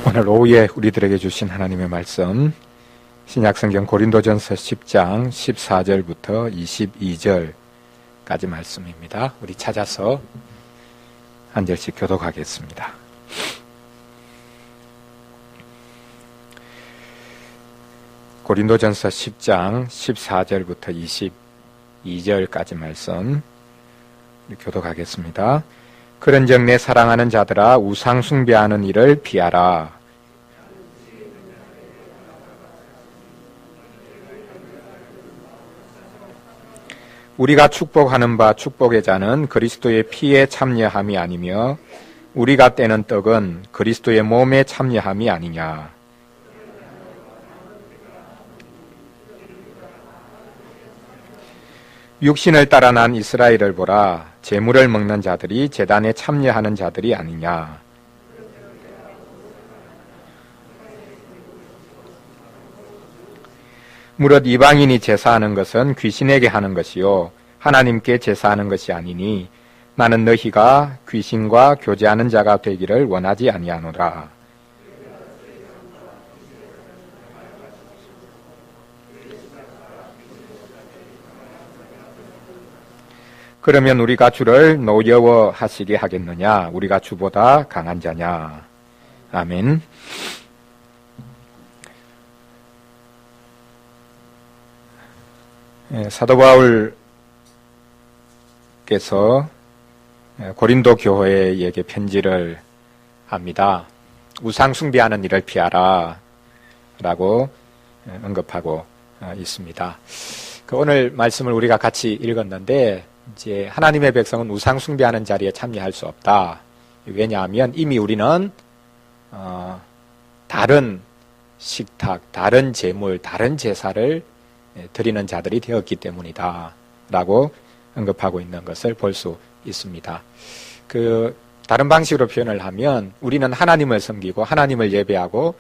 오늘 오후에 우리들에게 주신 하나님의 말씀, 신약성경 고린도전서 10장 14절부터 22절까지 말씀입니다. 우리 찾아서 한 절씩 교독하겠습니다. 고린도전서 10장 14절부터 22절까지 말씀 교독하겠습니다. 그런즉 내 사랑하는 자들아 우상 숭배하는 일을 피하라. 우리가 축복하는 바 축복의 자는 그리스도의 피에 참여함이 아니며 우리가 떼는 떡은 그리스도의 몸에 참여함이 아니냐. 육신을 따라 난 이스라엘을 보라. 제물을 먹는 자들이 제단에 참여하는 자들이 아니냐. 무릇 이방인이 제사하는 것은 귀신에게 하는 것이요 하나님께 제사하는 것이 아니니 나는 너희가 귀신과 교제하는 자가 되기를 원하지 아니하노라. 그러면 우리가 주를 노여워하시게 하겠느냐? 우리가 주보다 강한 자냐? 아멘. 사도 바울께서 고린도 교회에게 편지를 합니다. 우상 숭배하는 일을 피하라 라고 언급하고 있습니다. 오늘 말씀을 우리가 같이 읽었는데 이제 하나님의 백성은 우상 숭배하는 자리에 참여할 수 없다. 왜냐하면 이미 우리는 다른 식탁, 다른 제물, 다른 제사를 드리는 자들이 되었기 때문이다 라고 언급하고 있는 것을 볼 수 있습니다. 다른 방식으로 표현을 하면 우리는 하나님을 섬기고 하나님을 예배하고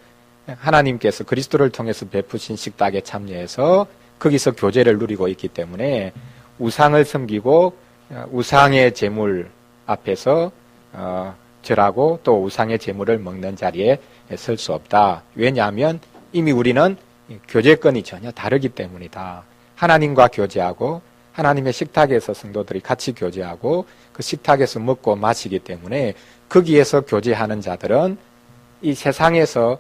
하나님께서 그리스도를 통해서 베푸신 식탁에 참여해서 거기서 교제를 누리고 있기 때문에 우상을 섬기고 우상의 제물 앞에서 절하고 또 우상의 제물을 먹는 자리에 설 수 없다. 왜냐하면 이미 우리는 교제권이 전혀 다르기 때문이다. 하나님과 교제하고 하나님의 식탁에서 성도들이 같이 교제하고 그 식탁에서 먹고 마시기 때문에 거기에서 교제하는 자들은 이 세상에서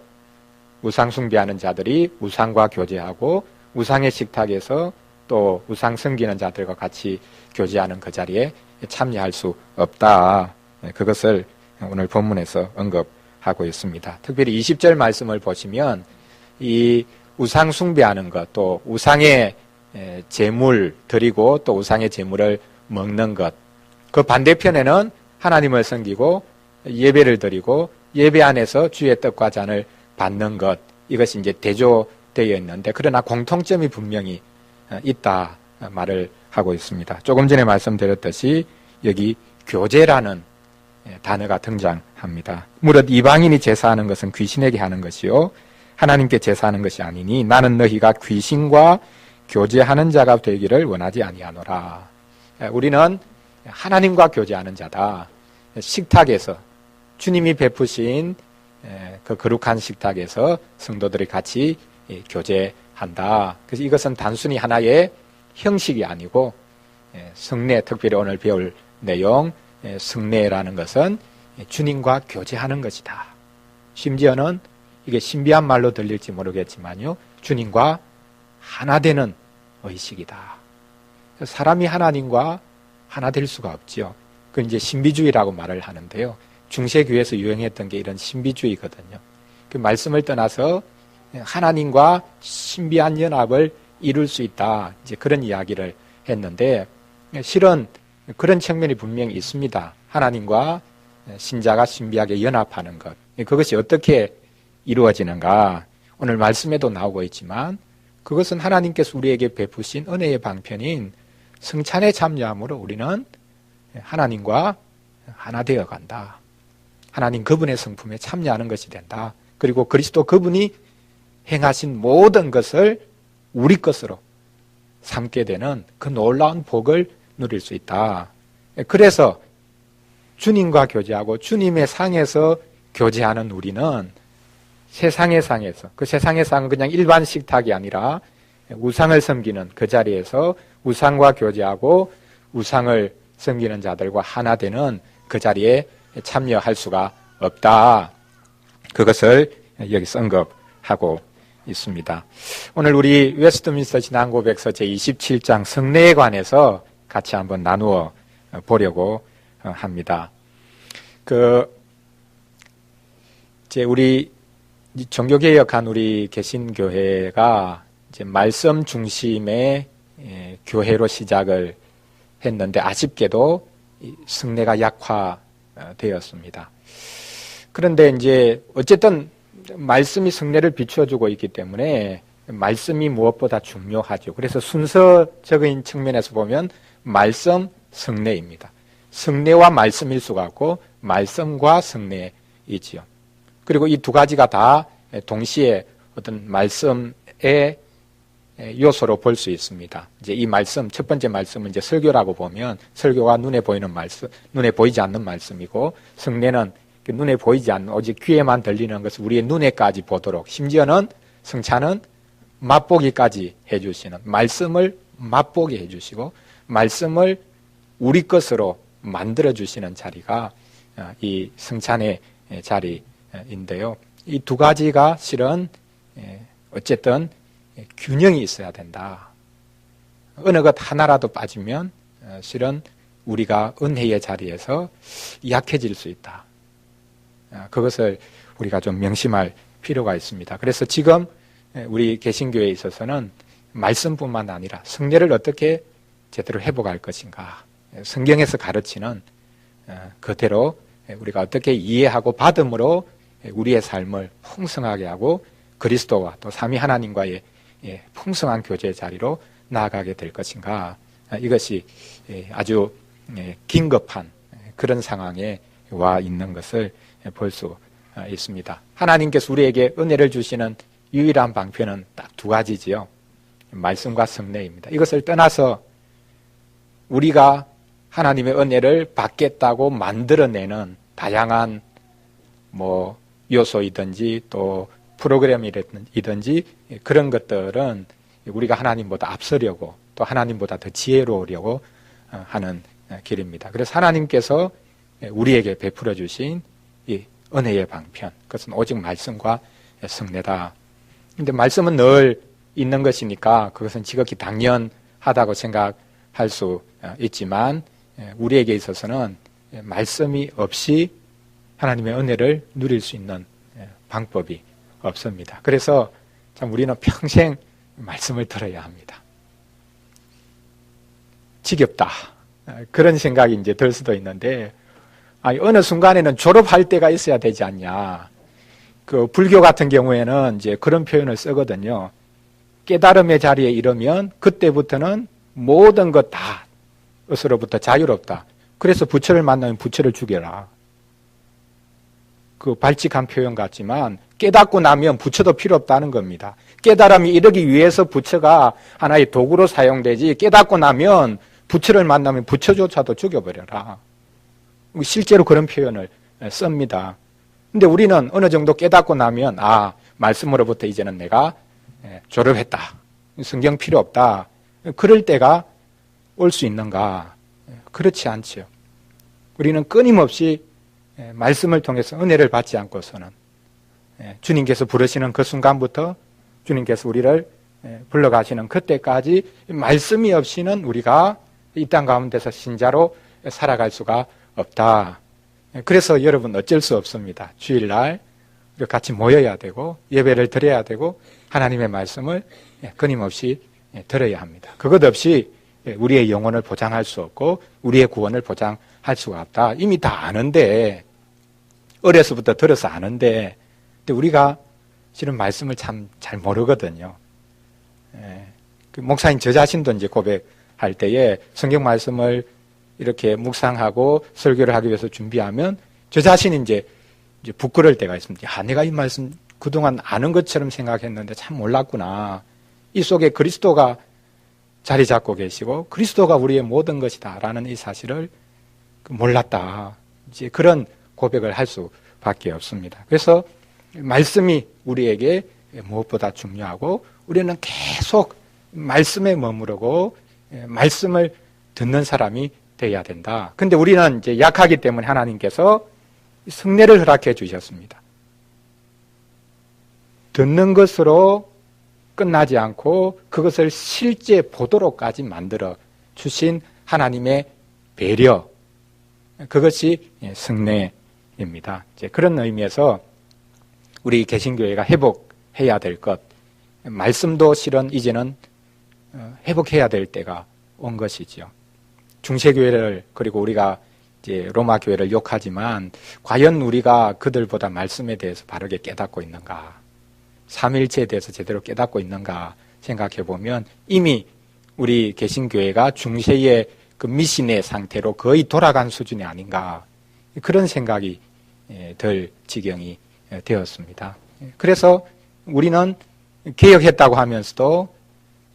우상 숭배하는 자들이 우상과 교제하고 우상의 식탁에서 또 우상 섬기는 자들과 같이 교제하는 그 자리에 참여할 수 없다. 그것을 오늘 본문에서 언급하고 있습니다. 특별히 20절 말씀을 보시면 이 우상 숭배하는 것, 또 우상의 제물 드리고 또 우상의 제물을 먹는 것, 그 반대편에는 하나님을 섬기고 예배를 드리고 예배 안에서 주의 떡과 잔을 받는 것, 이것이 이제 대조되어 있는데 그러나 공통점이 분명히 있다 말을 하고 있습니다. 조금 전에 말씀드렸듯이 여기 교제라는 단어가 등장합니다. 무릇 이방인이 제사하는 것은 귀신에게 하는 것이요 하나님께 제사하는 것이 아니니 나는 너희가 귀신과 교제하는 자가 되기를 원하지 아니하노라. 우리는 하나님과 교제하는 자다. 식탁에서 주님이 베푸신 그 거룩한 식탁에서 성도들이 같이 교제한다. 그래서 이것은 단순히 하나의 형식이 아니고 성례, 특별히 오늘 배울 내용 성례라는 것은 주님과 교제하는 것이다. 심지어는 이게 신비한 말로 들릴지 모르겠지만요, 주님과 하나 되는 의식이다. 사람이 하나님과 하나 될 수가 없지요. 그건 이제 신비주의라고 말을 하는데요. 중세교회에서 유행했던 게 이런 신비주의거든요. 그 말씀을 떠나서 하나님과 신비한 연합을 이룰 수 있다. 이제 그런 이야기를 했는데 실은 그런 측면이 분명히 있습니다. 하나님과 신자가 신비하게 연합하는 것. 그것이 어떻게 이루어지는가? 오늘 말씀에도 나오고 있지만 그것은 하나님께서 우리에게 베푸신 은혜의 방편인 성찬에 참여함으로 우리는 하나님과 하나 되어 간다. 하나님 그분의 성품에 참여하는 것이 된다. 그리고 그리스도 그분이 행하신 모든 것을 우리 것으로 삼게 되는 그 놀라운 복을 누릴 수 있다. 그래서 주님과 교제하고 주님의 상에서 교제하는 우리는 세상의 상에서, 그 세상의 상은 그냥 일반 식탁이 아니라 우상을 섬기는 그 자리에서 우상과 교제하고 우상을 섬기는 자들과 하나 되는 그 자리에 참여할 수가 없다. 그것을 여기서 언급하고 있습니다. 오늘 우리 웨스트민스터 진앙고백서 제27장 성례에 관해서 같이 한번 나누어 보려고 합니다. 이제 우리 종교개혁한 우리 개신교회가 이제 말씀 중심의 교회로 시작을 했는데 아쉽게도 성례가 약화되었습니다. 그런데 이제 어쨌든 말씀이 성례를 비추어주고 있기 때문에 말씀이 무엇보다 중요하죠. 그래서 순서적인 측면에서 보면 말씀, 성례입니다. 성례와 말씀일 수가 없고 말씀과 성례이지요. 그리고 이 두 가지가 다 동시에 어떤 말씀의 요소로 볼 수 있습니다. 이제 이 말씀, 첫 번째 말씀은 이제 설교라고 보면 설교가 눈에 보이는 말씀, 눈에 보이지 않는 말씀이고 성례는 눈에 보이지 않는 오직 귀에만 들리는 것을 우리의 눈에까지 보도록 심지어는 성찬은 맛보기까지 해주시는 말씀을 맛보게 해주시고 말씀을 우리 것으로 만들어주시는 자리가 이 성찬의 자리인데요. 이 두 가지가 실은 어쨌든 균형이 있어야 된다. 어느 것 하나라도 빠지면 실은 우리가 은혜의 자리에서 약해질 수 있다. 그것을 우리가 좀 명심할 필요가 있습니다. 그래서 지금 우리 개신교회에 있어서는 말씀뿐만 아니라 성례를 어떻게 제대로 회복할 것인가, 성경에서 가르치는 그대로 우리가 어떻게 이해하고 받음으로 우리의 삶을 풍성하게 하고 그리스도와 또 삼위 하나님과의 풍성한 교제의 자리로 나아가게 될 것인가, 이것이 아주 긴급한 그런 상황에 와 있는 것을 볼 수 있습니다. 하나님께서 우리에게 은혜를 주시는 유일한 방편은 딱 두 가지지요. 말씀과 성례입니다. 이것을 떠나서 우리가 하나님의 은혜를 받겠다고 만들어내는 다양한 요소이든지 또 프로그램이든지 그런 것들은 우리가 하나님보다 앞서려고 또 하나님보다 더 지혜로우려고 하는 길입니다. 그래서 하나님께서 우리에게 베풀어 주신 이 은혜의 방편, 그것은 오직 말씀과 성례다. 그런데 말씀은 늘 있는 것이니까 그것은 지극히 당연하다고 생각할 수 있지만 우리에게 있어서는 말씀이 없이 하나님의 은혜를 누릴 수 있는 방법이 없습니다. 그래서 참 우리는 평생 말씀을 들어야 합니다. 지겹다. 그런 생각이 이제 들 수도 있는데, 어느 순간에는 졸업할 때가 있어야 되지 않냐. 그 불교 같은 경우에는 이제 그런 표현을 쓰거든요. 깨달음의 자리에 이르면 그때부터는 모든 것 다 으로부터 자유롭다. 그래서 부처를 만나면 부처를 죽여라. 그 발칙한 표현 같지만 깨닫고 나면 부처도 필요 없다는 겁니다. 깨달음이 이르기 위해서 부처가 하나의 도구로 사용되지, 깨닫고 나면 부처를 만나면 부처조차도 죽여버려라. 실제로 그런 표현을 씁니다. 근데 우리는 어느 정도 깨닫고 나면 말씀으로부터 이제는 내가 졸업했다. 성경 필요 없다. 그럴 때가 올 수 있는가? 그렇지 않죠. 우리는 끊임없이 말씀을 통해서 은혜를 받지 않고서는 주님께서 부르시는 그 순간부터 주님께서 우리를 불러가시는 그때까지 말씀이 없이는 우리가 이 땅 가운데서 신자로 살아갈 수가 없다. 그래서 여러분 어쩔 수 없습니다. 주일날 같이 모여야 되고 예배를 드려야 되고 하나님의 말씀을 끊임없이 들어야 합니다. 그것 없이 우리의 영혼을 보장할 수 없고 우리의 구원을 보장할 수가 없다. 이미 다 아는데, 어려서부터 들어서 아는데, 근데 우리가 실은 말씀을 참 잘 모르거든요. 그 목사님 저 자신도 이제 고백할 때에 성경 말씀을 이렇게 묵상하고 설교를 하기 위해서 준비하면 저 자신이 이제 부끄러울 때가 있습니다. 내가 이 말씀 그동안 아는 것처럼 생각했는데 참 몰랐구나. 이 속에 그리스도가 자리 잡고 계시고 그리스도가 우리의 모든 것이다라는 이 사실을 몰랐다. 이제 그런 고백을 할 수밖에 없습니다. 그래서 말씀이 우리에게 무엇보다 중요하고 우리는 계속 말씀에 머무르고 말씀을 듣는 사람이 되어야 된다. 근데 우리는 이제 약하기 때문에 하나님께서 성례를 허락해 주셨습니다. 듣는 것으로 끝나지 않고 그것을 실제 보도록까지 만들어 주신 하나님의 배려, 그것이 성례입니다. 이제 그런 의미에서 우리 개신교회가 회복해야 될 것, 말씀도 실은 이제는 회복해야 될 때가 온 것이지요. 중세교회를, 그리고 우리가 이제 로마 교회를 욕하지만 과연 우리가 그들보다 말씀에 대해서 바르게 깨닫고 있는가, 삼일체에 대해서 제대로 깨닫고 있는가 생각해 보면 이미 우리 개신교회가 중세의 그 미신의 상태로 거의 돌아간 수준이 아닌가, 그런 생각이 들 지경이 되었습니다. 그래서 우리는 개혁했다고 하면서도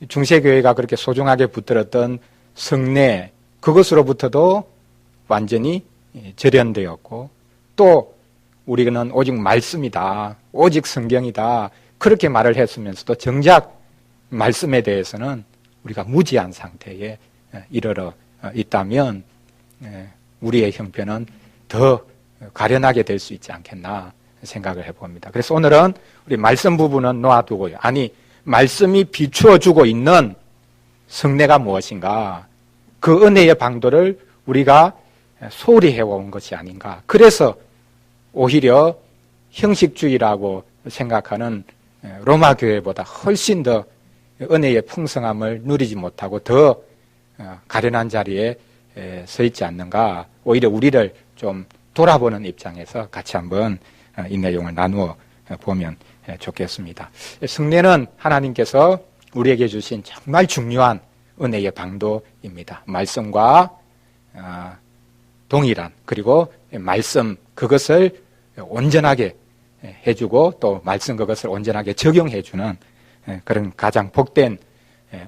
중세교회가 그렇게 소중하게 붙들었던 성례, 그것으로부터도 완전히 절연되었고, 또 우리는 오직 말씀이다, 오직 성경이다, 그렇게 말을 했으면서도 정작 말씀에 대해서는 우리가 무지한 상태에 이르러 있다면 우리의 형편은 더 가련하게 될 수 있지 않겠나 생각을 해봅니다. 그래서 오늘은 우리 말씀 부분은 놓아두고요. 아니, 말씀이 비추어주고 있는 성례가 무엇인가, 그 은혜의 방도를 우리가 소홀히 해온 것이 아닌가. 그래서 오히려 형식주의라고 생각하는 로마 교회보다 훨씬 더 은혜의 풍성함을 누리지 못하고 더 가련한 자리에 서 있지 않는가. 오히려 우리를 좀 돌아보는 입장에서 같이 한번 이 내용을 나누어 보면 좋겠습니다. 성례는 하나님께서 우리에게 주신 정말 중요한 은혜의 방도입니다. 말씀과 동일한, 그리고 말씀 그것을 온전하게 해주고 또 말씀 그것을 온전하게 적용해주는 그런 가장 복된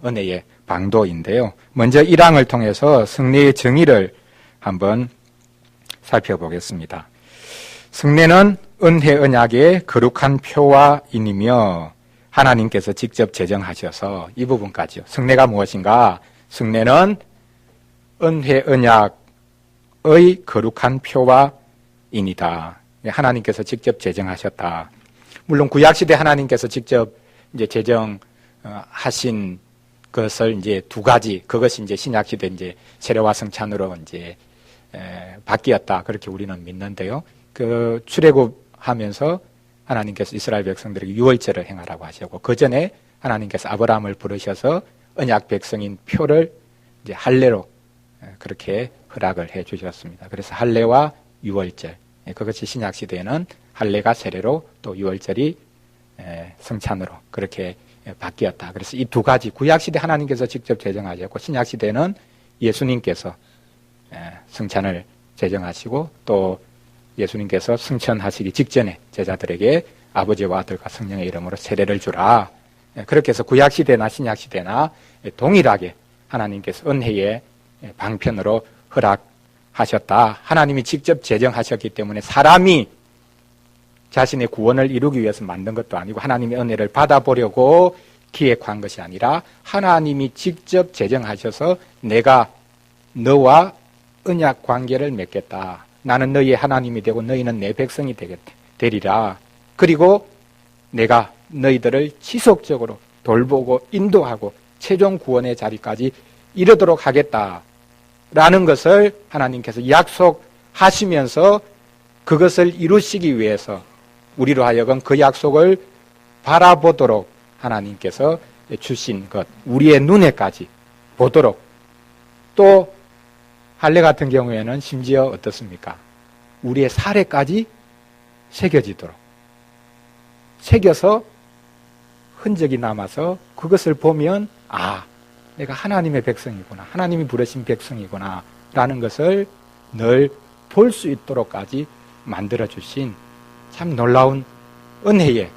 은혜의 방도인데요. 먼저 1항을 통해서 성례의 정의를 한번 살펴보겠습니다. 성례는 은혜 언약의 거룩한 표화인이며 하나님께서 직접 제정하셔서, 이 부분까지요. 성례가 무엇인가? 성례는 은혜 언약의 거룩한 표화인이다. 하나님께서 직접 제정하셨다. 물론 구약시대 하나님께서 직접 이제 제정하신 것을 이제 두 가지, 그것이 이제 신약시대 이제 세례와 성찬으로 이제 바뀌었다, 그렇게 우리는 믿는데요. 그 출애굽하면서 하나님께서 이스라엘 백성들에게 유월절을 행하라고 하셨고, 그 전에 하나님께서 아브라함을 부르셔서 언약 백성인 표를 이제 할례로 그렇게 허락을 해 주셨습니다. 그래서 할례와 유월절, 그것이 신약 시대에는 할례가 세례로 또 유월절이 성찬으로 그렇게 바뀌었다. 그래서 이 두 가지, 구약 시대 하나님께서 직접 제정하셨고 신약 시대는 예수님께서 성찬을 제정하시고 또 예수님께서 승천하시기 직전에 제자들에게 아버지와 아들과 성령의 이름으로 세례를 주라. 그렇게 해서 구약시대나 신약시대나 동일하게 하나님께서 은혜의 방편으로 허락하셨다. 하나님이 직접 제정하셨기 때문에 사람이 자신의 구원을 이루기 위해서 만든 것도 아니고 하나님의 은혜를 받아보려고 기획한 것이 아니라 하나님이 직접 제정하셔서 내가 너와 언약 관계를 맺겠다. 나는 너희의 하나님이 되고 너희는 내 백성이 되리라. 그리고 내가 너희들을 지속적으로 돌보고 인도하고 최종 구원의 자리까지 이르도록 하겠다라는 것을 하나님께서 약속하시면서 그것을 이루시기 위해서 우리로 하여금 그 약속을 바라보도록 하나님께서 주신 것, 우리의 눈에까지 보도록, 또 할례 같은 경우에는 심지어 어떻습니까? 우리의 살에까지 새겨지도록, 새겨서 흔적이 남아서 그것을 보면 아, 내가 하나님의 백성이구나, 하나님이 부르신 백성이구나 라는 것을 늘 볼 수 있도록까지 만들어주신 참 놀라운 은혜의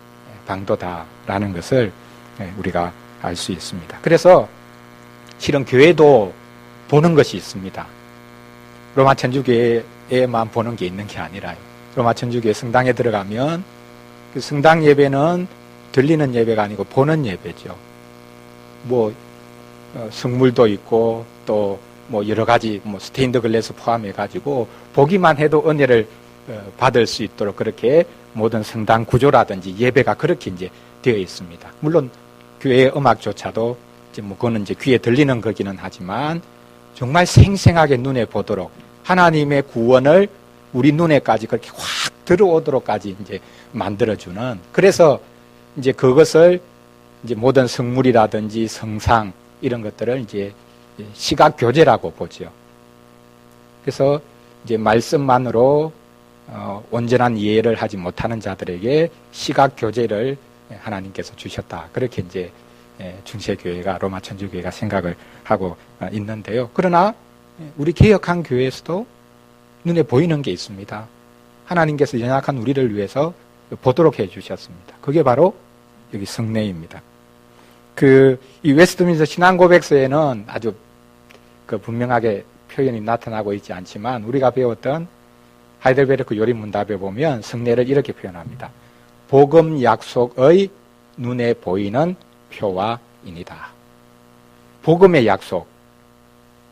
방도다라는 것을 우리가 알 수 있습니다. 그래서 실은 교회도 보는 것이 있습니다. 로마 천주교회에만 보는 게 있는 게 아니라요. 로마 천주교회 성당에 들어가면 그 성당 예배는 들리는 예배가 아니고 보는 예배죠. 뭐 성물도 있고 또 뭐 여러 가지 뭐 스테인드 글래스 포함해 가지고 보기만 해도 은혜를 받을 수 있도록 그렇게 모든 성당 구조라든지 예배가 그렇게 이제 되어 있습니다. 물론 교회의 음악조차도 이제 뭐 그거는 이제 귀에 들리는 거기는 하지만 정말 생생하게 눈에 보도록 하나님의 구원을 우리 눈에까지 그렇게 확 들어오도록까지 이제 만들어주는, 그래서 이제 그것을 이제 모든 성물이라든지 성상 이런 것들을 이제 시각 교제라고 보죠. 그래서 이제 말씀만으로 온전한 이해를 하지 못하는 자들에게 시각 교제를 하나님께서 주셨다. 그렇게 이제 중세교회가, 로마 천주교회가 생각을 하고 있는데요. 그러나 우리 개혁한 교회에서도 눈에 보이는 게 있습니다. 하나님께서 연약한 우리를 위해서 보도록 해 주셨습니다. 그게 바로 여기 성례입니다. 이 웨스트민스터 신앙고백서에는 아주 분명하게 표현이 나타나고 있지 않지만 우리가 배웠던 하이델베르크 요리문답에 보면 성례를 이렇게 표현합니다. 복음 약속의 눈에 보이는 표화이니다. 복음의 약속,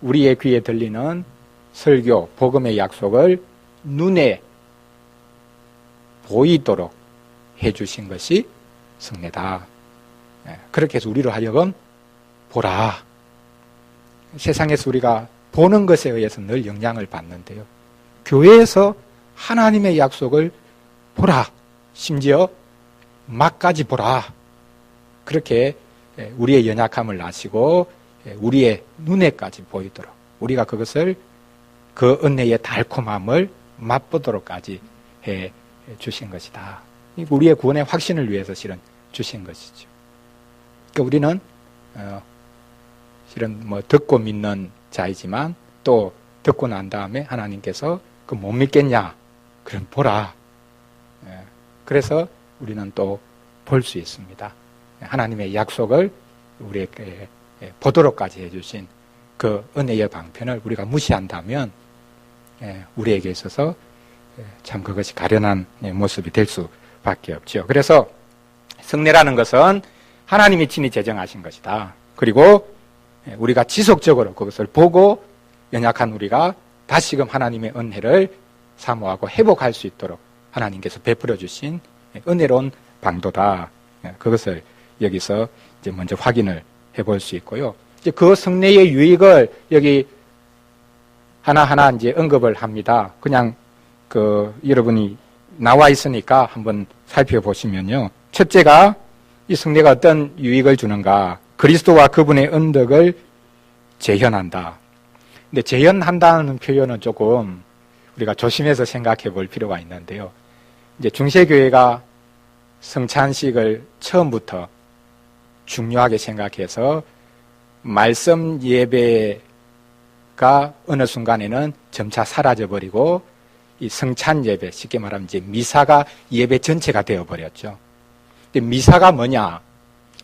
우리의 귀에 들리는 설교, 복음의 약속을 눈에 보이도록 해주신 것이 성례다. 그렇게 해서 우리로 하여금 보라. 세상에서 우리가 보는 것에 의해서 늘 영향을 받는데요. 교회에서 하나님의 약속을 보라. 심지어 막까지 보라. 그렇게 우리의 연약함을 아시고 우리의 눈에까지 보이도록 우리가 그것을, 그 은혜의 달콤함을 맛보도록까지 해 주신 것이다. 우리의 구원의 확신을 위해서 실은 주신 것이죠. 그러니까 우리는 실은 뭐 듣고 믿는 자이지만 또 듣고 난 다음에 하나님께서 그 못 믿겠냐? 그럼 보라. 그래서 우리는 또 볼 수 있습니다. 하나님의 약속을 우리에게 보도록까지 해주신 그 은혜의 방편을 우리가 무시한다면 우리에게 있어서 참 그것이 가련한 모습이 될 수밖에 없죠. 그래서 성례라는 것은 하나님이 친히 제정하신 것이다. 그리고 우리가 지속적으로 그것을 보고 연약한 우리가 다시금 하나님의 은혜를 사모하고 회복할 수 있도록 하나님께서 베풀어 주신 은혜로운 방도다. 그것을 여기서 이제 먼저 확인을 해볼 수 있고요. 이제 그 성례의 유익을 여기 하나하나 이제 언급을 합니다. 그냥 여러분이 나와 있으니까 한번 살펴보시면요. 첫째가 이 성례가 어떤 유익을 주는가? 그리스도와 그분의 언덕을 재현한다. 근데 재현한다는 표현은 조금 우리가 조심해서 생각해 볼 필요가 있는데요. 이제 중세교회가 성찬식을 처음부터 중요하게 생각해서 말씀 예배가 어느 순간에는 점차 사라져버리고 이 성찬 예배, 쉽게 말하면 이제 미사가 예배 전체가 되어버렸죠. 근데 미사가 뭐냐?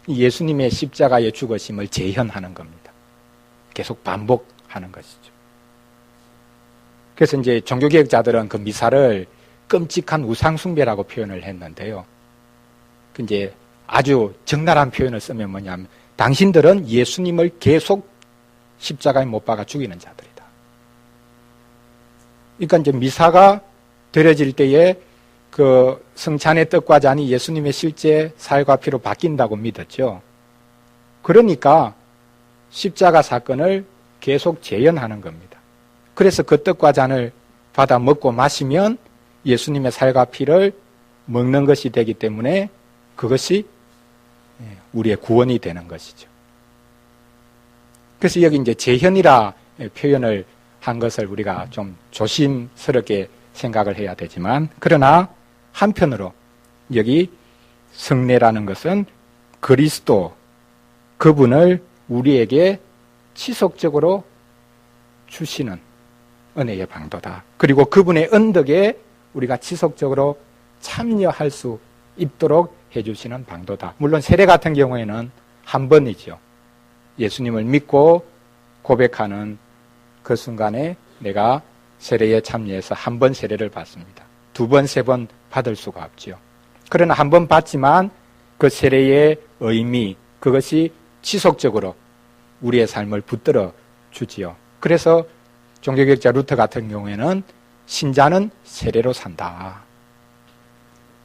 예수님의 십자가의 죽으심을 재현하는 겁니다. 계속 반복하는 것이죠. 그래서 이제 종교개혁자들은 그 미사를 끔찍한 우상숭배라고 표현을 했는데요. 이제 아주 적나라한 표현을 쓰면 뭐냐면 당신들은 예수님을 계속 십자가에 못 박아 죽이는 자들이다. 그러니까 이제 미사가 드려질 때에 그 성찬의 떡과 잔이 예수님의 실제 살과 피로 바뀐다고 믿었죠. 그러니까 십자가 사건을 계속 재현하는 겁니다. 그래서 그 떡과 잔을 받아 먹고 마시면 예수님의 살과 피를 먹는 것이 되기 때문에 그것이 우리의 구원이 되는 것이죠. 그래서 여기 이제 재현이라 표현을 한 것을 우리가 좀 조심스럽게 생각을 해야 되지만, 그러나 한편으로 여기 성례라는 것은 그리스도, 그분을 우리에게 지속적으로 주시는 은혜의 방도다. 그리고 그분의 언덕에 우리가 지속적으로 참여할 수 있도록 해주시는 방도다. 물론 세례 같은 경우에는 한 번이죠. 예수님을 믿고 고백하는 그 순간에 내가 세례에 참여해서 한 번 세례를 받습니다. 두 번, 세 번 받을 수가 없죠. 그러나 한 번 받지만 그 세례의 의미, 그것이 지속적으로 우리의 삶을 붙들어 주지요. 그래서 종교개혁자 루터 같은 경우에는 신자는 세례로 산다.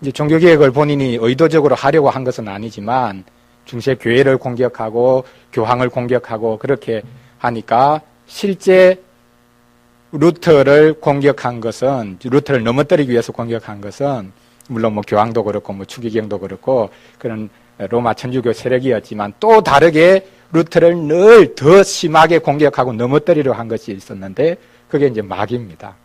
이제 종교개혁을 본인이 의도적으로 하려고 한 것은 아니지만 중세 교회를 공격하고 교황을 공격하고 그렇게 하니까 실제 루터를 공격한 것은, 루터를 넘어뜨리기 위해서 공격한 것은 물론 뭐 교황도 그렇고 뭐 추기경도 그렇고 그런 로마 천주교 세력이었지만 또 다르게 루터를 늘 더 심하게 공격하고 넘어뜨리려 한 것이 있었는데 그게 이제 마귀입니다.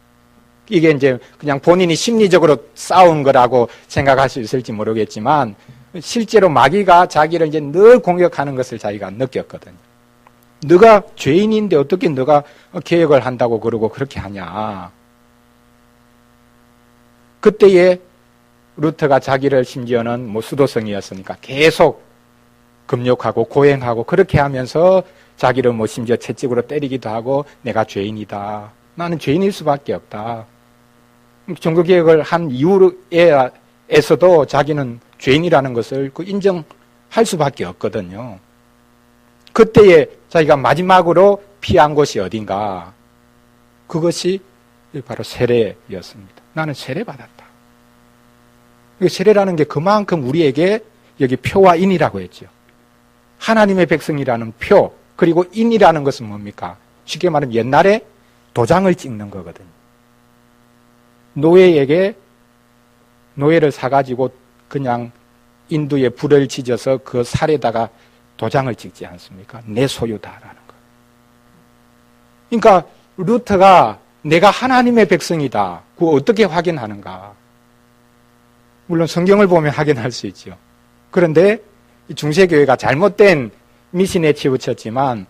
이게 이제 그냥 본인이 심리적으로 싸운 거라고 생각할 수 있을지 모르겠지만 실제로 마귀가 자기를 이제 늘 공격하는 것을 자기가 느꼈거든요. 너가 죄인인데 어떻게 너가 개혁을 한다고 그러고 그렇게 하냐. 그때에 루터가 자기를 심지어는 뭐 수도성이었으니까 계속 금욕하고 고행하고 그렇게 하면서 자기를 뭐 심지어 채찍으로 때리기도 하고 내가 죄인이다. 나는 죄인일 수밖에 없다. 종교개혁을 한 이후에서도 자기는 죄인이라는 것을 인정할 수밖에 없거든요. 그때에 자기가 마지막으로 피한 곳이 어딘가? 그것이 바로 세례였습니다. 나는 세례받았다. 세례라는 게 그만큼 우리에게 여기 표와 인이라고 했죠. 하나님의 백성이라는 표, 그리고 인이라는 것은 뭡니까? 쉽게 말하면 옛날에 도장을 찍는 거거든요. 노예에게 노예를 사가지고 그냥 인두에 불을 지져서 그 살에다가 도장을 찍지 않습니까? 내 소유다라는 거. 그러니까 루터가 내가 하나님의 백성이다. 그거 어떻게 확인하는가? 물론 성경을 보면 확인할 수 있죠. 그런데 중세교회가 잘못된 미신에 치우쳤지만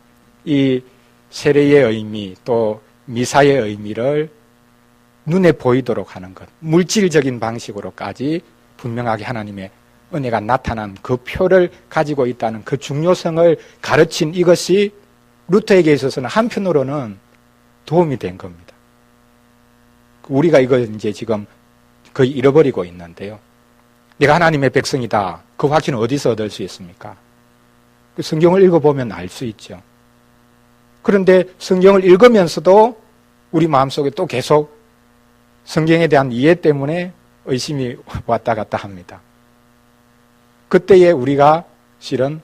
이 세례의 의미 또 미사의 의미를 눈에 보이도록 하는 것, 물질적인 방식으로까지 분명하게 하나님의 은혜가 나타난 그 표를 가지고 있다는 그 중요성을 가르친 이것이 루터에게 있어서는 한편으로는 도움이 된 겁니다. 우리가 이걸 이제 지금 거의 잃어버리고 있는데요. 내가 하나님의 백성이다. 그 확신을 어디서 얻을 수 있습니까? 성경을 읽어보면 알 수 있죠. 그런데 성경을 읽으면서도 우리 마음속에 또 계속 성경에 대한 이해 때문에 의심이 왔다 갔다 합니다. 그때에 우리가 실은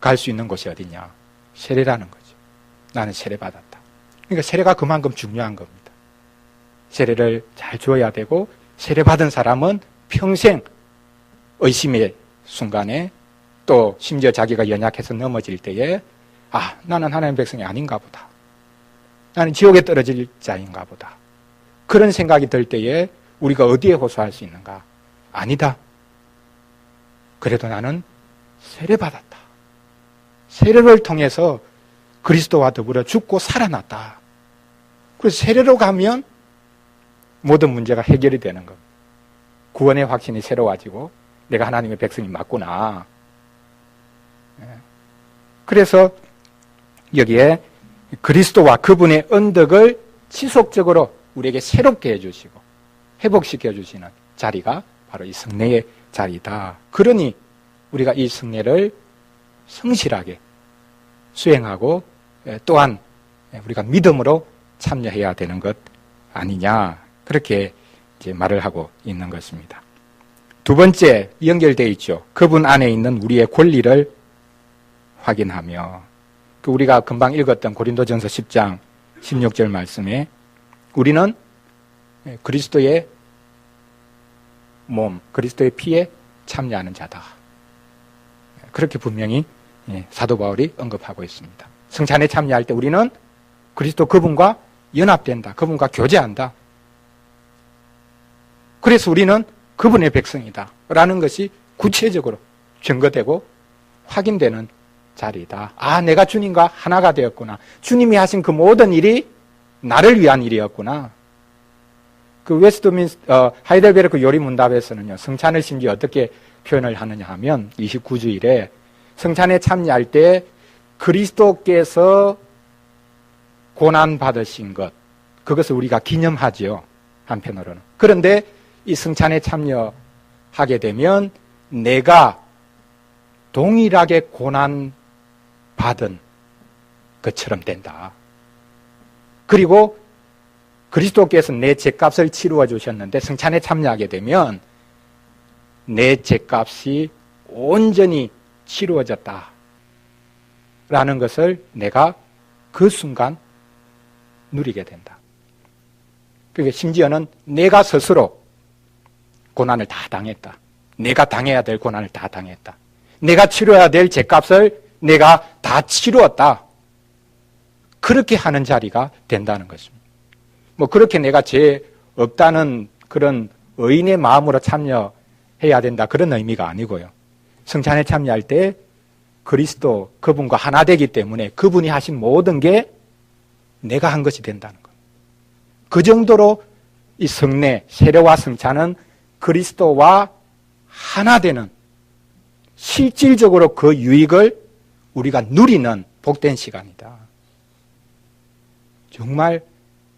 갈 수 있는 곳이 어디냐? 세례라는 거죠. 나는 세례받았다. 그러니까 세례가 그만큼 중요한 겁니다. 세례를 잘 줘야 되고 세례받은 사람은 평생 의심의 순간에 또 심지어 자기가 연약해서 넘어질 때에 나는 하나님의 백성이 아닌가 보다. 나는 지옥에 떨어질 자인가 보다. 그런 생각이 들 때에 우리가 어디에 호소할 수 있는가? 아니다. 그래도 나는 세례받았다. 세례를 통해서 그리스도와 더불어 죽고 살아났다. 그래서 세례로 가면 모든 문제가 해결이 되는 겁니다. 구원의 확신이 새로워지고 내가 하나님의 백성이 맞구나. 그래서 여기에 그리스도와 그분의 언덕을 지속적으로 우리에게 새롭게 해주시고 회복시켜 주시는 자리가 바로 이 성례의 자리다. 그러니 우리가 이 성례를 성실하게 수행하고 또한 우리가 믿음으로 참여해야 되는 것 아니냐. 그렇게 이제 말을 하고 있는 것입니다. 두 번째 연결되어 있죠. 그분 안에 있는 우리의 권리를 확인하며 우리가 금방 읽었던 고린도전서 10장 16절 말씀에 우리는 그리스도의 몸, 그리스도의 피에 참여하는 자다. 그렇게 분명히 사도 바울이 언급하고 있습니다. 성찬에 참여할 때 우리는 그리스도 그분과 연합된다. 그분과 교제한다. 그래서 우리는 그분의 백성이다. 라는 것이 구체적으로 증거되고 확인되는 자리다. 내가 주님과 하나가 되었구나. 주님이 하신 그 모든 일이 나를 위한 일이었구나. 그 하이델베르크 요리문답에서는요, 성찬을 심지어 어떻게 표현을 하느냐 하면 29주일에 성찬에 참여할 때 그리스도께서 고난받으신 것, 그것을 우리가 기념하지요. 한편으로는. 그런데 이 성찬에 참여할 하게 되면 내가 동일하게 고난 받은 것처럼 된다. 그리고 그리스도께서 내 죄값을 치루어 주셨는데 성찬에 참여하게 되면 내 죄값이 온전히 치루어졌다 라는 것을 내가 그 순간 누리게 된다. 그러니까 심지어는 내가 스스로 고난을 다 당했다. 내가 당해야 될 고난을 다 당했다. 내가 치러야 될 죄값을 내가 다 치루었다. 그렇게 하는 자리가 된다는 것입니다. 뭐 그렇게 내가 죄 없다는 그런 의인의 마음으로 참여해야 된다 그런 의미가 아니고요. 성찬에 참여할 때 그리스도 그분과 하나 되기 때문에 그분이 하신 모든 게 내가 한 것이 된다는 것. 그 정도로 이 성례, 세례와 성찬은 그리스도와 하나 되는 실질적으로 그 유익을 우리가 누리는 복된 시간이다. 정말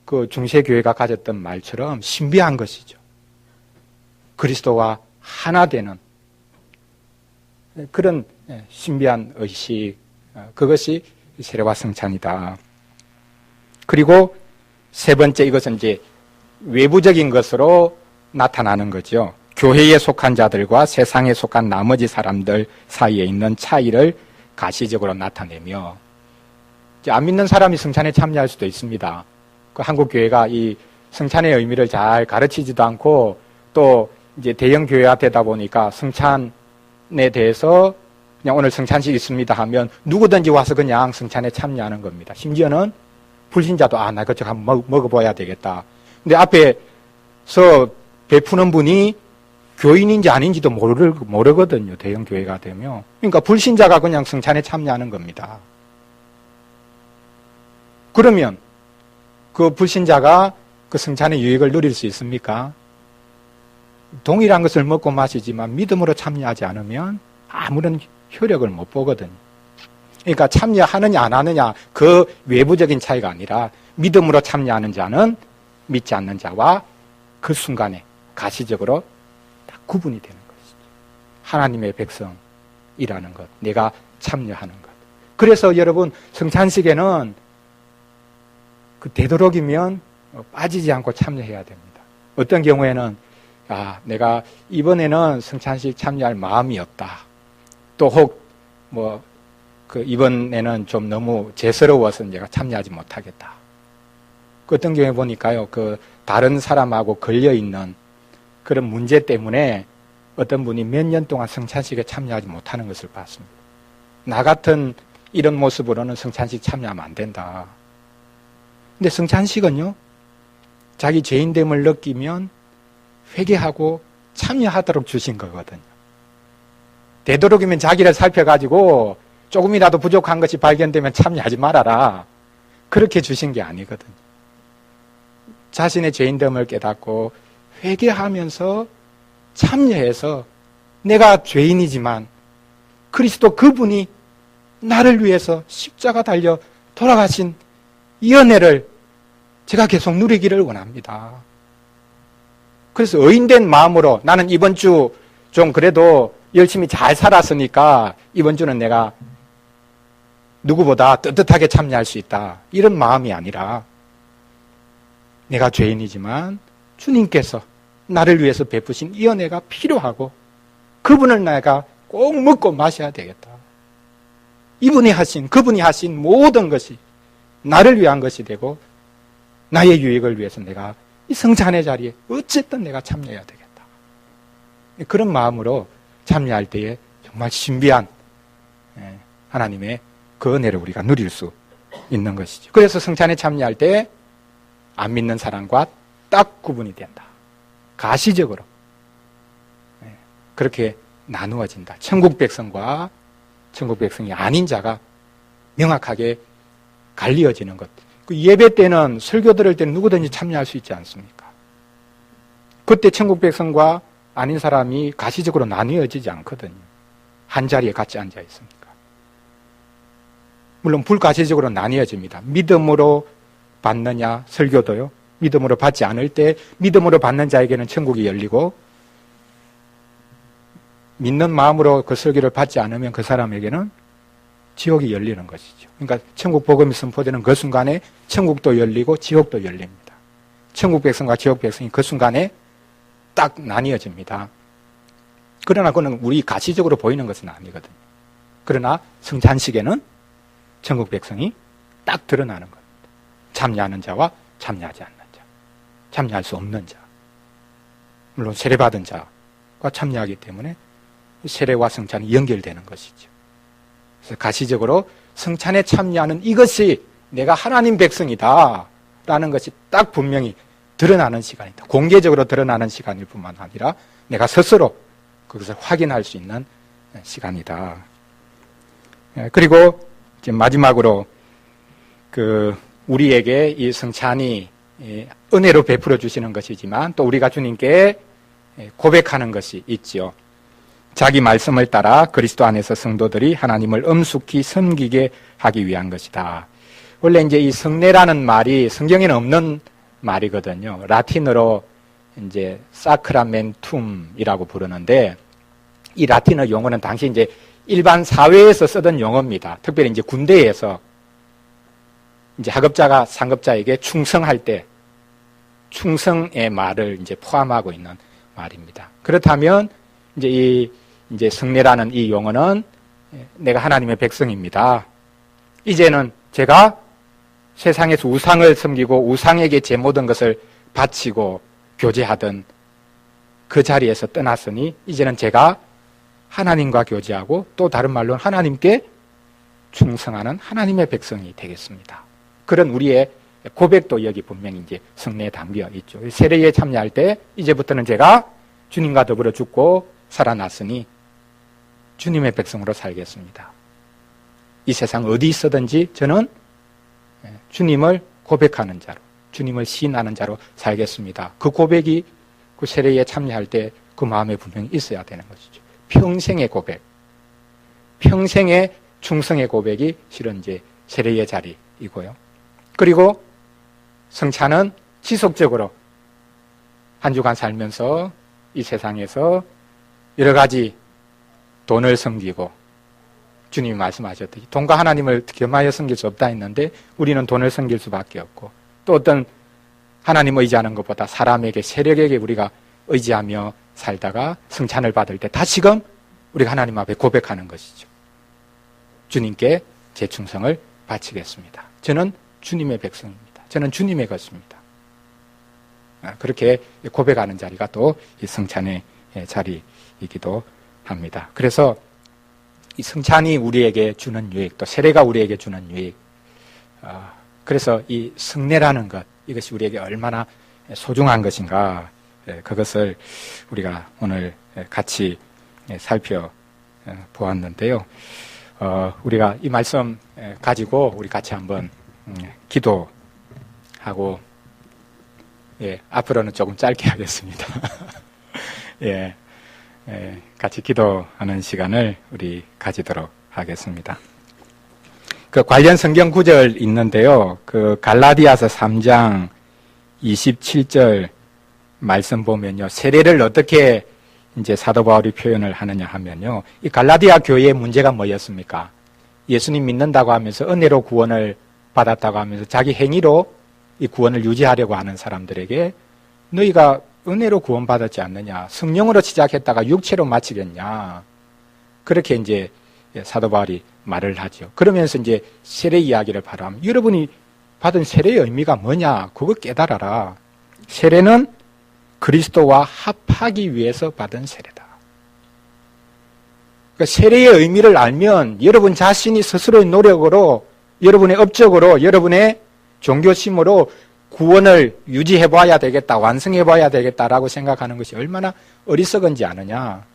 그 중세교회가 가졌던 말처럼 신비한 것이죠. 그리스도와 하나 되는 그런 신비한 의식, 그것이 세례와 성찬이다. 그리고 세 번째, 이것은 이제 외부적인 것으로 나타나는 거죠. 교회에 속한 자들과 세상에 속한 나머지 사람들 사이에 있는 차이를 가시적으로 나타내며, 안 믿는 사람이 성찬에 참여할 수도 있습니다. 그 한국 교회가 이 성찬의 의미를 잘 가르치지도 않고 또 이제 대형 교회가 되다 보니까 성찬에 대해서 그냥 오늘 성찬식 있습니다 하면 누구든지 와서 그냥 성찬에 참여하는 겁니다. 심지어는 불신자도 나 그쪽 한번 먹어봐야 되겠다. 근데 앞에서 베푸는 분이 교인인지 아닌지도 모르거든요. 대형 교회가 되면. 그러니까 불신자가 그냥 성찬에 참여하는 겁니다. 그러면 그 불신자가 그 성찬의 유익을 누릴 수 있습니까? 동일한 것을 먹고 마시지만 믿음으로 참여하지 않으면 아무런 효력을 못 보거든요. 그러니까 참여하느냐 안 하느냐 그 외부적인 차이가 아니라 믿음으로 참여하는 자는 믿지 않는 자와 그 순간에 가시적으로 다 구분이 되는 것이죠. 하나님의 백성이라는 것, 내가 참여하는 것. 그래서 여러분 성찬식에는 그 되도록이면 빠지지 않고 참여해야 됩니다. 어떤 경우에는 내가 이번에는 성찬식 참여할 마음이 없다. 또 혹 이번에는 좀 너무 죄스러워서 내가 참여하지 못하겠다. 그 어떤 경우에 보니까요, 그 다른 사람하고 걸려 있는 그런 문제 때문에 어떤 분이 몇 년 동안 성찬식에 참여하지 못하는 것을 봤습니다. 나 같은 이런 모습으로는 성찬식 참여하면 안 된다. 근데 성찬식은요, 자기 죄인됨을 느끼면 회개하고 참여하도록 주신 거거든요. 되도록이면 자기를 살펴가지고 조금이라도 부족한 것이 발견되면 참여하지 말아라. 그렇게 주신 게 아니거든요. 자신의 죄인됨을 깨닫고 회개하면서 참여해서 내가 죄인이지만 그리스도 그분이 나를 위해서 십자가 달려 돌아가신 이 은혜를 제가 계속 누리기를 원합니다. 그래서 의인된 마음으로 나는 이번 주 좀 그래도 열심히 잘 살았으니까 이번 주는 내가 누구보다 떳떳하게 참여할 수 있다. 이런 마음이 아니라 내가 죄인이지만 주님께서 나를 위해서 베푸신 이 은혜가 필요하고 그분을 내가 꼭 먹고 마셔야 되겠다. 그분이 하신 모든 것이 나를 위한 것이 되고 나의 유익을 위해서 내가 이 성찬의 자리에 어쨌든 내가 참여해야 되겠다. 그런 마음으로 참여할 때에 정말 신비한 하나님의 그 은혜를 우리가 누릴 수 있는 것이죠. 그래서 성찬에 참여할 때 안 믿는 사람과 딱 구분이 된다. 가시적으로 그렇게 나누어진다. 천국 백성과 천국 백성이 아닌 자가 명확하게 갈리어지는 것. 그 예배 때는 설교 들을 때는 누구든지 참여할 수 있지 않습니까? 그때 천국 백성과 아닌 사람이 가시적으로 나뉘어지지 않거든요. 한 자리에 같이 앉아 있습니까? 물론 불가시적으로 나뉘어집니다. 믿음으로 받느냐, 설교도요. 믿음으로 받지 않을 때 믿음으로 받는 자에게는 천국이 열리고 믿는 마음으로 그 설교를 받지 않으면 그 사람에게는 지옥이 열리는 것이죠. 그러니까 천국 복음이 선포되는 그 순간에 천국도 열리고 지옥도 열립니다. 천국 백성과 지옥 백성이 그 순간에 딱 나뉘어집니다. 그러나 그는 우리 가시적으로 보이는 것은 아니거든요. 그러나 성찬식에는 천국 백성이 딱 드러나는 겁니다. 참여하는 자와 참여하지 않는 자, 참여할 수 없는 자, 물론 세례받은 자가 참여하기 때문에 세례와 성찬이 연결되는 것이죠. 그래서 가시적으로 성찬에 참여하는 이것이 내가 하나님 백성이다 라는 것이 딱 분명히 드러나는 시간이다. 공개적으로 드러나는 시간일 뿐만 아니라 내가 스스로 그것을 확인할 수 있는 시간이다. 그리고 이제 마지막으로 우리에게 이 성찬이 은혜로 베풀어 주시는 것이지만 또 우리가 주님께 고백하는 것이 있지요. 자기 말씀을 따라 그리스도 안에서 성도들이 하나님을 엄숙히 섬기게 하기 위한 것이다. 원래 이제 이 성례라는 말이 성경에는 없는 말이거든요. 라틴어로 이제 사크라멘툼이라고 부르는데 이 라틴어 용어는 당시 이제 일반 사회에서 쓰던 용어입니다. 특별히 이제 군대에서 이제 하급자가 상급자에게 충성할 때 충성의 말을 이제 포함하고 있는 말입니다. 그렇다면 이제 성례라는 이 용어는 내가 하나님의 백성입니다. 이제는 제가 세상에서 우상을 섬기고 우상에게 제 모든 것을 바치고 교제하던 그 자리에서 떠났으니 이제는 제가 하나님과 교제하고 또 다른 말로는 하나님께 충성하는 하나님의 백성이 되겠습니다. 그런 우리의 고백도 여기 분명히 이제 성례에 담겨 있죠. 세례에 참여할 때 이제부터는 제가 주님과 더불어 죽고 살아났으니 주님의 백성으로 살겠습니다. 이 세상 어디 있어든지 저는 주님을 고백하는 자로, 주님을 시인하는 자로 살겠습니다. 그 고백이 그 세례에 참여할 때 그 마음에 분명히 있어야 되는 것이죠. 평생의 고백, 평생의 충성의 고백이 실은 이제 세례의 자리이고요. 그리고 성찬은 지속적으로 한 주간 살면서 이 세상에서 여러 가지 돈을 섬기고 주님이 말씀하셨듯이 돈과 하나님을 겸하여 섬길 수 없다 했는데 우리는 돈을 섬길 수밖에 없고 또 어떤 하나님 의지하는 것보다 사람에게 세력에게 우리가 의지하며 살다가 성찬을 받을 때 다시금 우리가 하나님 앞에 고백하는 것이죠. 주님께 제 충성을 바치겠습니다. 저는 주님의 백성입니다. 저는 주님의 것입니다. 그렇게 고백하는 자리가 또 이 성찬의 자리이기도 합니다. 그래서 이 성찬이 우리에게 주는 유익, 또 세례가 우리에게 주는 유익, 그래서 이 성례라는 것, 이것이 우리에게 얼마나 소중한 것인가, 그것을 우리가 오늘 같이 살펴보았는데요. 우리가 이 말씀 가지고 우리 같이 한번 기도하고, 앞으로는 조금 짧게 하겠습니다. 같이 기도하는 시간을 우리 가지도록 하겠습니다. 그 관련 성경 구절 있는데요. 그 갈라디아서 3장 27절 말씀 보면요. 세례를 어떻게 이제 사도 바울이 표현을 하느냐 하면요. 이 갈라디아 교회의 문제가 뭐였습니까? 예수님 믿는다고 하면서 은혜로 구원을 받았다고 하면서 자기 행위로 이 구원을 유지하려고 하는 사람들에게 너희가 은혜로 구원받았지 않느냐? 성령으로 시작했다가 육체로 마치겠냐? 그렇게 이제 사도 바울이 말을 하죠. 그러면서 이제 세례 이야기를 바라면 여러분이 받은 세례의 의미가 뭐냐? 그거 깨달아라. 세례는 그리스도와 합하기 위해서 받은 세례다. 그러니까 세례의 의미를 알면 여러분 자신이 스스로의 노력으로, 여러분의 업적으로, 여러분의 종교심으로 구원을 유지해봐야 되겠다, 완성해봐야 되겠다라고 생각하는 것이 얼마나 어리석은지 아느냐.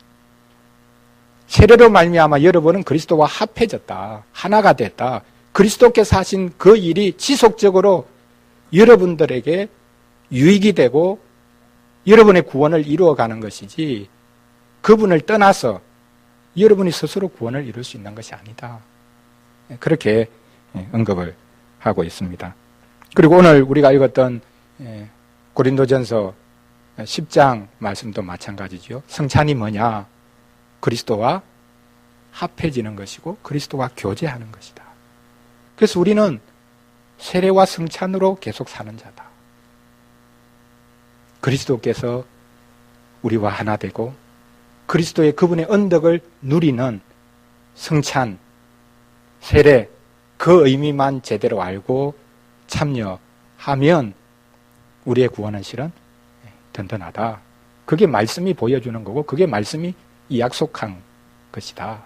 세례로 말미암아 여러분은 그리스도와 합해졌다, 하나가 됐다. 그리스도께서 하신 그 일이 지속적으로 여러분들에게 유익이 되고 여러분의 구원을 이루어가는 것이지 그분을 떠나서 여러분이 스스로 구원을 이룰 수 있는 것이 아니다. 그렇게 언급을 하고 있습니다. 그리고 오늘 우리가 읽었던 고린도전서 10장 말씀도 마찬가지죠. 성찬이 뭐냐? 그리스도와 합해지는 것이고 그리스도와 교제하는 것이다. 그래서 우리는 세례와 성찬으로 계속 사는 자다. 그리스도께서 우리와 하나 되고 그리스도의 그분의 언덕을 누리는 성찬, 세례, 그 의미만 제대로 알고 참여하면 우리의 구원은 실은 든든하다. 그게 말씀이 보여주는 거고 그게 말씀이 약속한 것이다.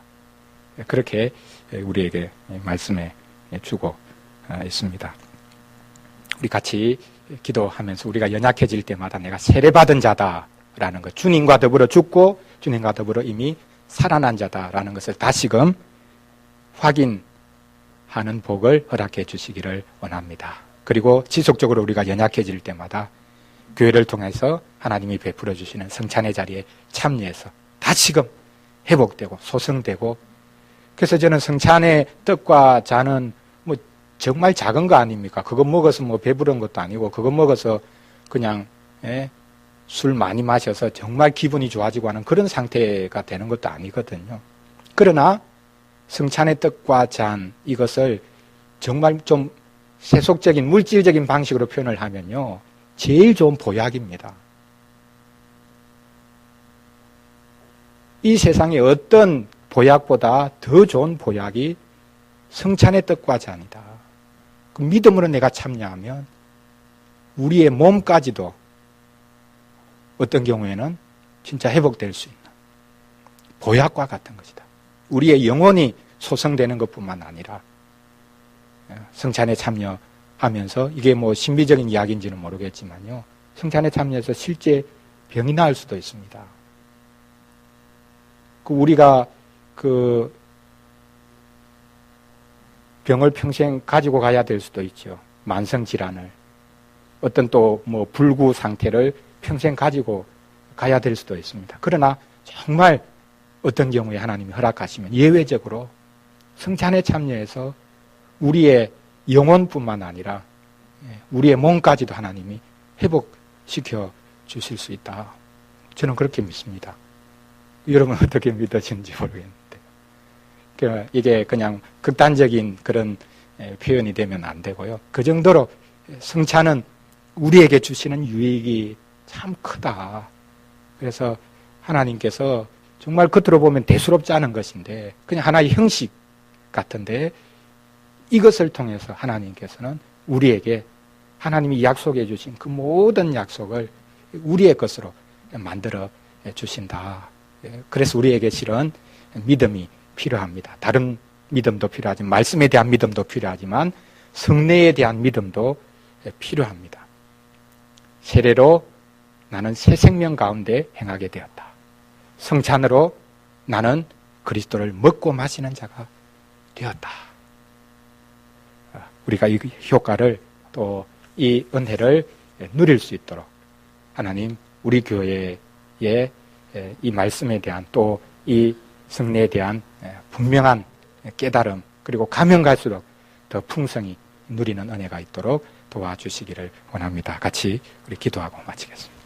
그렇게 우리에게 말씀해 주고 있습니다. 우리 같이 기도하면서 우리가 연약해질 때마다 내가 세례받은 자다라는 것, 주님과 더불어 죽고 주님과 더불어 이미 살아난 자다라는 것을 다시금 확인하는 복을 허락해 주시기를 원합니다. 그리고 지속적으로 우리가 연약해질 때마다 교회를 통해서 하나님이 베풀어 주시는 성찬의 자리에 참여해서 다시금 회복되고 소성되고, 그래서 저는 성찬의 떡과 잔은 뭐 정말 작은 거 아닙니까? 그거 먹어서 뭐 배부른 것도 아니고 그거 먹어서 그냥 술 많이 마셔서 정말 기분이 좋아지고 하는 그런 상태가 되는 것도 아니거든요. 그러나 성찬의 떡과 잔, 이것을 정말 좀 세속적인 물질적인 방식으로 표현을 하면요, 제일 좋은 보약입니다. 이 세상에 어떤 보약보다 더 좋은 보약이 성찬의 떡과 잔이다. 그 믿음으로 내가 참여하면 우리의 몸까지도 어떤 경우에는 진짜 회복될 수 있는 보약과 같은 것이다. 우리의 영혼이 소성되는 것뿐만 아니라 성찬에 참여하면서, 이게 뭐 신비적인 이야기인지는 모르겠지만요, 성찬에 참여해서 실제 병이 나을 수도 있습니다. 우리가 그 병을 평생 가지고 가야 될 수도 있죠. 만성 질환을, 어떤 또 뭐 불구 상태를 평생 가지고 가야 될 수도 있습니다. 그러나 정말 어떤 경우에 하나님이 허락하시면 예외적으로 성찬에 참여해서 우리의 영혼뿐만 아니라 우리의 몸까지도 하나님이 회복시켜 주실 수 있다. 저는 그렇게 믿습니다. 여러분 어떻게 믿으시는지 모르겠는데, 이게 그냥 극단적인 그런 표현이 되면 안 되고요. 그 정도로 성찬은 우리에게 주시는 유익이 참 크다. 그래서 하나님께서 정말 겉으로 보면 대수롭지 않은 것인데 그냥 하나의 형식 같은데, 이것을 통해서 하나님께서는 우리에게 하나님이 약속해 주신 그 모든 약속을 우리의 것으로 만들어 주신다. 그래서 우리에게 실은 믿음이 필요합니다. 다른 믿음도 필요하지만, 말씀에 대한 믿음도 필요하지만 성례에 대한 믿음도 필요합니다. 세례로 나는 새 생명 가운데 행하게 되었다. 성찬으로 나는 그리스도를 먹고 마시는 자가 되었다. 우리가 이 효과를, 또 이 은혜를 누릴 수 있도록 하나님 우리 교회에 이 말씀에 대한, 또 이 성례에 대한 분명한 깨달음, 그리고 가면 갈수록 더 풍성히 누리는 은혜가 있도록 도와주시기를 원합니다. 같이 우리 기도하고 마치겠습니다.